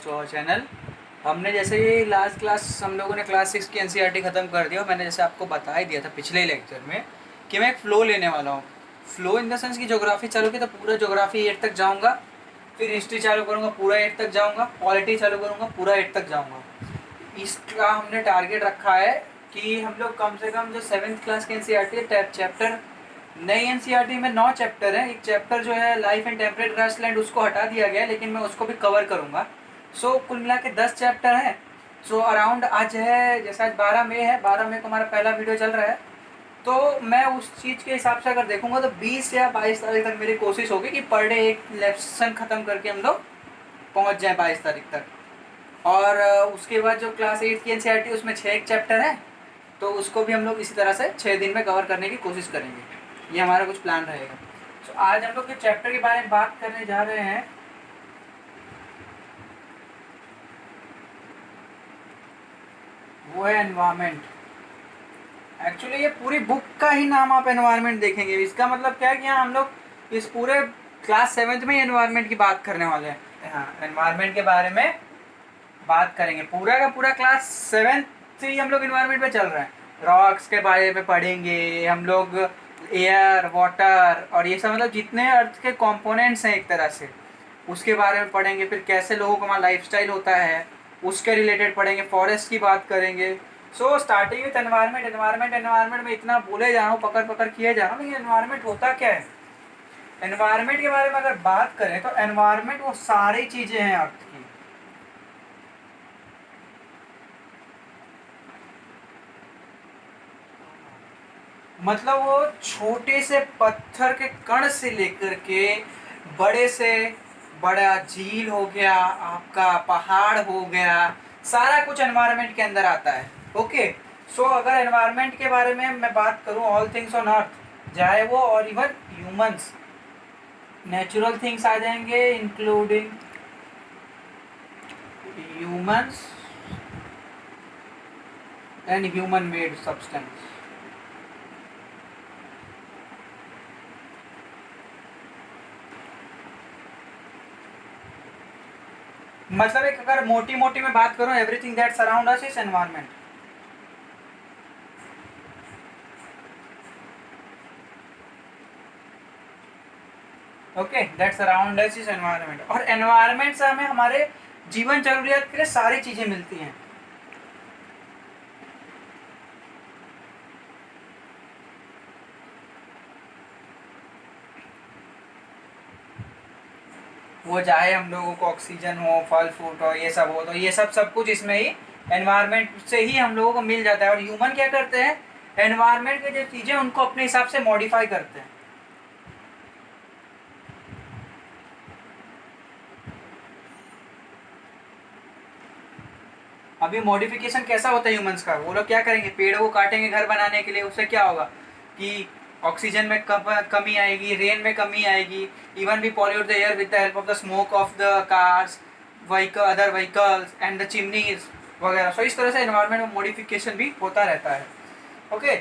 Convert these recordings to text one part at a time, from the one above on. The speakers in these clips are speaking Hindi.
To our channel. हमने जैसे ही लास्ट क्लास हम लोगों ने क्लास 6 की एनसीईआरटी ख़त्म कर दिया और मैंने जैसे आपको बता ही दिया था पिछले लेक्चर में कि मैं एक फ़्लो लेने वाला हूँ। फ़्लो इन द सेंस की ज्योग्राफी चालू की तो पूरा ज्योग्राफी 8 तक जाऊँगा, फिर हिस्ट्री चालू करूँगा पूरा 8 तक जाऊँगा, पॉलिटी चालू करूँगा पूरा 8 तक जाऊँगा। इसका हमने टारगेट रखा है कि हम लोग कम से कम जो 7th क्लास की एनसीईआरटी है चैप्टर, नई एनसीईआरटी में 9 चैप्टर हैं। एक चैप्टर जो है लाइफ एंड टेम्परेट ग्रासलैंड उसको हटा दिया गया है, लेकिन मैं उसको भी कवर करूँगा। सो कुल मिला के 10 चैप्टर हैं। सो अराउंड आज है, जैसा आज 12 मई है, 12 मई को हमारा पहला वीडियो चल रहा है, तो मैं उस चीज़ के हिसाब से अगर देखूंगा तो 20 या 22 तारीख तक मेरी कोशिश होगी कि पर डे एक लेसन ख़त्म करके हम लोग पहुंच जाएं 22 तारीख तक। और उसके बाद जो क्लास 8 की एनसीईआरटी उसमें 6 एक चैप्टर है, तो उसको भी हम लोग इसी तरह से 6 दिन में कवर करने की कोशिश करेंगे। ये हमारा कुछ प्लान रहेगा। तो आज हम लोग जो चैप्टर के बारे में बात करने जा रहे हैं वो है एनवायरनमेंट। एक्चुअली ये पूरी बुक का ही नाम आप एनवायरनमेंट देखेंगे, इसका मतलब क्या है कि यहाँ हम लोग इस पूरे क्लास 7th में ही एनवायरनमेंट की बात करने वाले हैं। हाँ, एनवायरनमेंट के बारे में बात करेंगे। पूरा का पूरा क्लास 7th से ही हम लोग एनवायरनमेंट में चल रहे हैं। रॉक्स के बारे में पढ़ेंगे हम लोग, एयर, वाटर और ये सब, मतलब जितने अर्थ के कंपोनेंट्स हैं एक तरह से, उसके बारे में पढ़ेंगे। फिर कैसे लोगों का लाइफस्टाइल होता है उसके रिलेटेड पढ़ेंगे। फॉरेस्ट की बात करेंगे। So starting with environment. Environment में इतना बोले जा रहा हूँ, पकड़ पकड़ किए जा रहा हूँ, लेकिन एनवायरनमेंट होता क्या है। एनवायरनमेंट के बारे में अगर बात करें तो एनवायरनमेंट वो सारी चीज़ें हैं अर्थ की। मतलब वो छोटे से पत्थर के कण से लेकर के बड़े से बड़ा झील हो गया, आपका पहाड़ हो गया, सारा कुछ एनवायरनमेंट के अंदर आता है। ओके। सो अगर एनवायरनमेंट के बारे में मैं बात करूं, ऑल थिंग्स ऑन अर्थ, चाहे वो और इवन ह्यूमंस, नेचुरल थिंग्स आ जाएंगे including humans and human made substance. मतलब एक अगर मोटी मोटी में बात करूं, everything that's around us is environment. Okay, that's around us is environment. और एनवायरनमेंट से हमें हमारे जीवन जरूरियात के लिए सारी चीजें मिलती हैं। वो चाहे हम लोगों को ऑक्सीजन हो, फल फ्रूट हो, ये सब हो, तो ये सब कुछ इसमें ही एनवायरनमेंट से ही हम लोगों को मिल जाता है। और ह्यूमन क्या करते हैं, एनवायरनमेंट के जो चीज़ें उनको अपने हिसाब से मॉडिफाई करते हैं। अभी मॉडिफिकेशन कैसा होता है ह्यूमंस का, वो लोग क्या करेंगे, पेड़ों को काटेंगे घर बनाने के लिए। उससे क्या होगा कि ऑक्सीजन में कमी आएगी, रेन में कमी आएगी, इवन भी pollute the air with the help of the smoke of the cars, other vehicles and the chimneys वगैरह। सो इस तरह से एनवायरनमेंट में मॉडिफिकेशन भी होता रहता है। ओके।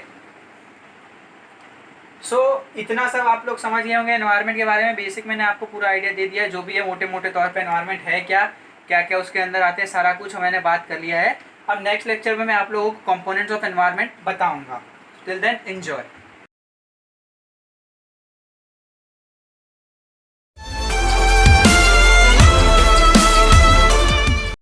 सो इतना सब आप लोग समझ गए होंगे एनवायरनमेंट के बारे में। बेसिक मैंने आपको पूरा आइडिया दे दिया है, जो भी है मोटे मोटे तौर पे एनवायरनमेंट है क्या, क्या क्या उसके अंदर आते हैं, सारा कुछ मैंने बात कर लिया है। अब नेक्स्ट लेक्चर में मैं आप लोगों को कंपोनेंट्स ऑफ एनवायरनमेंट बताऊंगा। Till then enjoy.